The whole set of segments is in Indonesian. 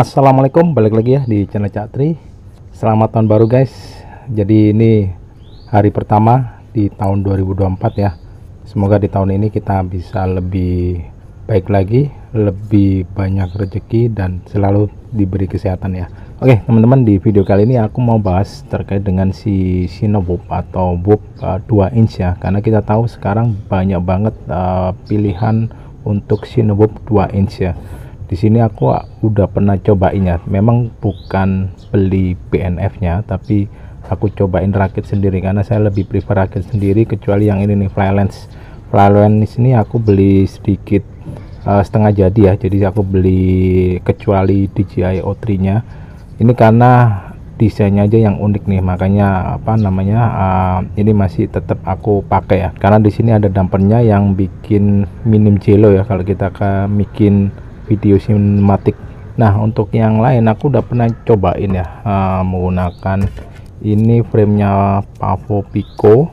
Assalamualaikum, balik lagi ya di channel Cak Tri. Selamat tahun baru guys. Jadi ini hari pertama di tahun 2024 ya. Semoga di tahun ini kita bisa lebih baik lagi, lebih banyak rezeki dan selalu diberi kesehatan ya. Oke teman-teman, di video kali ini aku mau bahas terkait dengan si Cinewhoop atau Whoop 2 inch ya. Karena kita tahu sekarang banyak banget pilihan untuk Cinewhoop 2 inch ya. Di sini aku udah pernah cobain ya. Memang bukan beli BNF nya, tapi aku cobain rakit sendiri karena saya lebih prefer rakit sendiri. Kecuali yang ini nih, Flylens ini aku beli sedikit setengah jadi ya. Jadi aku beli kecuali DJI O3 nya ini karena desainnya aja yang unik nih, makanya ini masih tetap aku pakai ya. Karena di sini ada dampernya yang bikin minim jelo ya kalau kita bikin video sinematik. Nah untuk yang lain aku udah pernah cobain ya, menggunakan ini framenya Pavo Pico,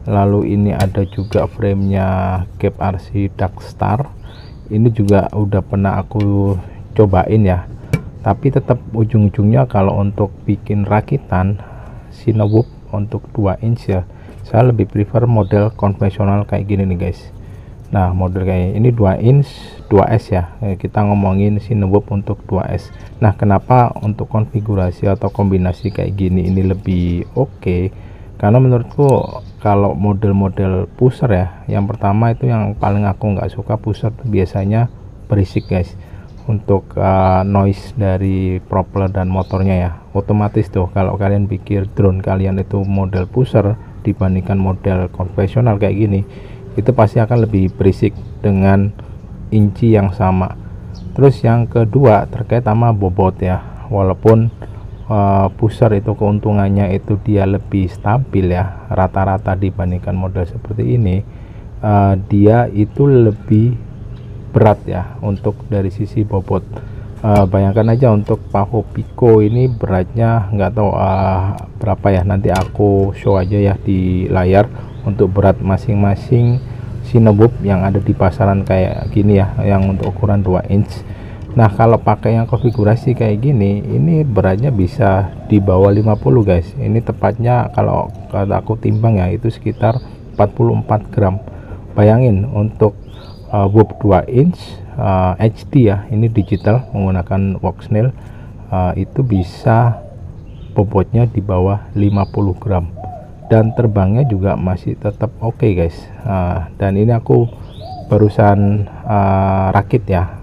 lalu ini ada juga framenya Cape RC Darkstar. Ini juga udah pernah aku cobain ya, tapi tetap ujung-ujungnya kalau untuk bikin rakitan Cinewhoop untuk 2 inch ya, saya lebih prefer model konvensional kayak gini nih guys. Nah model kayak ini 2 inch 2S ya, kita ngomongin Cinewhoop untuk 2S. Nah kenapa untuk konfigurasi atau kombinasi kayak gini ini lebih oke? Karena menurutku kalau model-model pusher ya, yang pertama itu yang paling aku nggak suka pusher biasanya berisik guys. Untuk noise dari propeller dan motornya ya, otomatis tuh kalau kalian pikir drone kalian itu model pusher dibandingkan model konvensional kayak gini, itu pasti akan lebih berisik dengan inci yang sama. Terus yang kedua terkait sama bobot ya, walaupun pusher itu keuntungannya itu dia lebih stabil ya rata-rata dibandingkan model seperti ini, dia itu lebih berat ya untuk dari sisi bobot. Bayangkan aja untuk Pavo Pico ini beratnya nggak tahu berapa ya, nanti aku show aja ya di layar untuk berat masing-masing Cinewhoop yang ada di pasaran kayak gini ya, yang untuk ukuran 2 inch. Nah kalau pakai yang konfigurasi kayak gini, ini beratnya bisa di bawah 50 guys. Ini tepatnya kalau aku timbang ya, itu sekitar 44 gram. Bayangin untuk Whoop 2 inch HD ya, ini digital menggunakan Voxnail, itu bisa bobotnya di bawah 50 gram dan terbangnya juga masih tetap oke guys. Dan ini aku barusan rakit ya,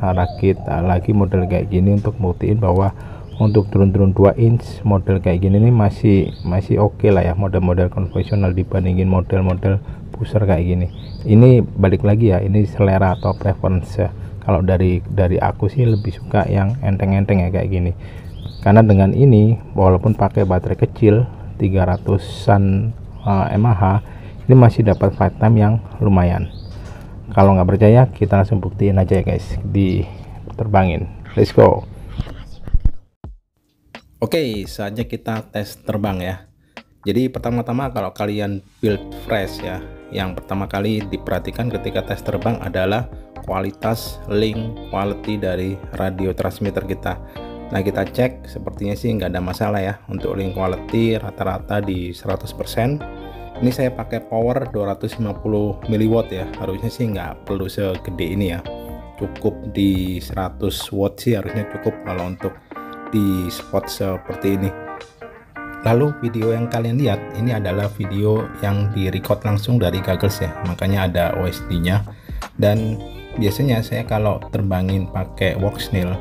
lagi model kayak gini untuk buktiin bahwa untuk drone-drone 2 inch model kayak gini nih masih oke lah ya, model-model konvensional dibandingin model-model pusher kayak gini. Ini balik lagi ya, ini selera atau preference ya. Kalau dari aku sih lebih suka yang enteng-enteng ya kayak gini, karena dengan ini walaupun pakai baterai kecil 300an mAh, ini masih dapat flight time yang lumayan. Kalau nggak percaya kita langsung buktiin aja ya guys, diterbangin. Let's go. Oke, saatnya kita tes terbang ya. Jadi pertama-tama kalau kalian build fresh ya, yang pertama kali diperhatikan ketika tes terbang adalah kualitas link quality dari radio transmitter kita. Nah kita cek, sepertinya sih nggak ada masalah ya untuk link quality, rata-rata di 100%. Ini saya pakai power 250 mW ya, harusnya sih nggak perlu segede ini ya, cukup di 100 watt sih harusnya cukup kalau untuk di spot seperti ini. Lalu video yang kalian lihat ini adalah video yang direcord langsung dari goggles ya, makanya ada OSD nya. Dan biasanya saya kalau terbangin pakai Voxnail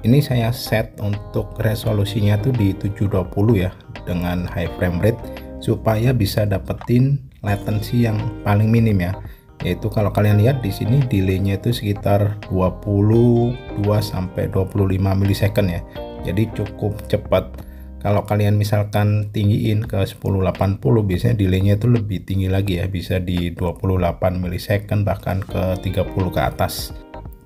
ini saya set untuk resolusinya tuh di 720 ya, dengan high frame rate supaya bisa dapetin latency yang paling minim ya. Yaitu kalau kalian lihat di sini delaynya itu sekitar 22 sampai 25 milisecond ya. Jadi cukup cepat. Kalau kalian misalkan tinggiin ke 1080 biasanya delaynya itu lebih tinggi lagi ya, bisa di 28 milisecond bahkan ke 30 ke atas.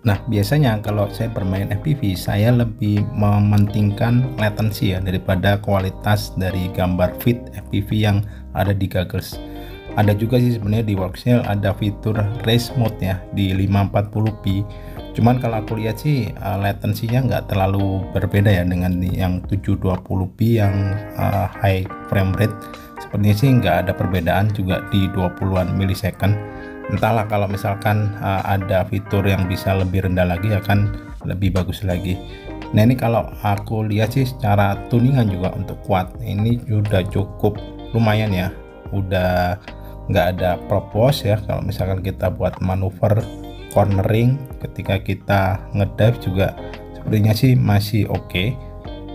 Nah biasanya kalau saya bermain FPV saya lebih mementingkan latency ya daripada kualitas dari gambar feed FPV yang ada di goggles. Ada juga sih sebenarnya di Voxnail ada fitur race mode ya di 540p. Cuman kalau aku lihat sih latensinya nggak terlalu berbeda ya dengan yang 720p yang high frame rate. Sepertinya sih nggak ada perbedaan juga di 20-an milisecond. Entahlah, kalau misalkan ada fitur yang bisa lebih rendah lagi akan lebih bagus lagi. Nah ini kalau aku lihat sih secara tuningan juga untuk quad ini sudah cukup lumayan ya, udah nggak ada propose ya. Kalau misalkan kita buat manuver cornering ketika kita ngedive juga sepertinya sih masih oke.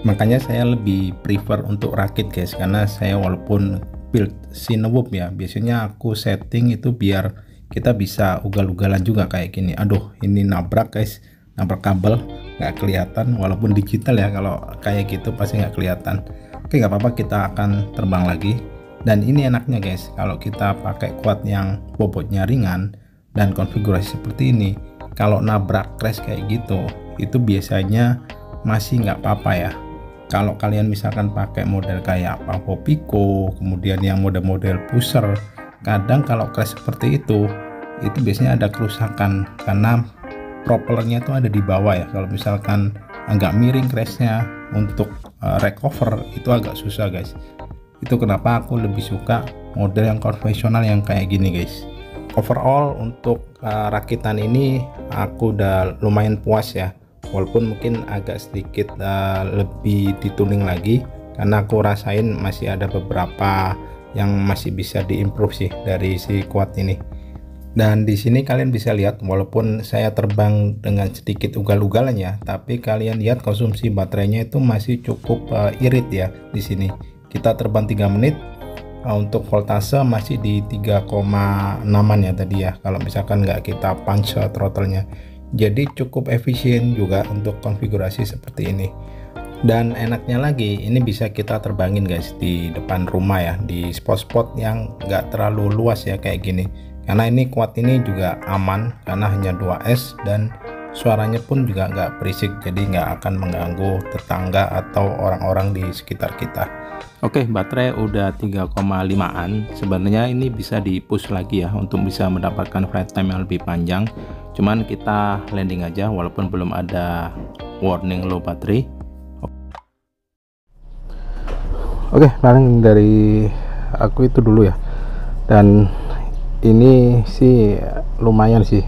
Makanya saya lebih prefer untuk rakit guys, karena saya walaupun build Cinewhoop ya, biasanya aku setting itu biar kita bisa ugal-ugalan juga kayak gini. Aduh, ini nabrak guys, nabrak kabel, nggak kelihatan walaupun digital ya, kalau kayak gitu pasti nggak kelihatan. Oke, nggak apa-apa, kita akan terbang lagi. Dan ini enaknya guys, kalau kita pakai quad yang bobotnya ringan dan konfigurasi seperti ini, kalau nabrak crash kayak gitu itu biasanya masih nggak apa-apa ya. Kalau kalian misalkan pakai model kayak Pavo Pico, kemudian yang model-model pusher, kadang kalau crash seperti itu biasanya ada kerusakan karena propellernya tuh ada di bawah ya. Kalau misalkan agak miring crashnya, untuk recover itu agak susah guys. Itu kenapa aku lebih suka model yang konvensional yang kayak gini guys. Overall untuk rakitan ini aku udah lumayan puas ya, walaupun mungkin agak sedikit lebih dituning lagi, karena aku rasain masih ada beberapa yang masih bisa diimprove sih dari si quad ini. Dan di sini kalian bisa lihat, walaupun saya terbang dengan sedikit ugal-ugalan ya, tapi kalian lihat konsumsi baterainya itu masih cukup irit ya. Di sini kita terbang 3 menit, untuk voltase masih di 3,6an ya tadi ya, kalau misalkan nggak kita punch throttle-nya. Jadi cukup efisien juga untuk konfigurasi seperti ini. Dan enaknya lagi, ini bisa kita terbangin guys di depan rumah ya, di spot-spot yang nggak terlalu luas ya kayak gini. Karena ini quad ini juga aman karena hanya 2S dan suaranya pun juga nggak berisik, jadi nggak akan mengganggu tetangga atau orang-orang di sekitar kita. Oke, baterai udah 3,5an. Sebenarnya ini bisa di push lagi ya untuk bisa mendapatkan flight time yang lebih panjang. Cuman kita landing aja walaupun belum ada warning low battery. Oke, paling dari aku itu dulu ya. Dan ini sih lumayan sih,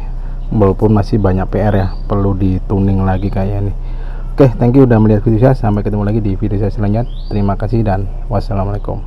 walaupun masih banyak PR ya, perlu dituning lagi kayak ini. Oke, thank you udah melihat video saya. Sampai ketemu lagi di video saya selanjutnya. Terima kasih dan wassalamualaikum.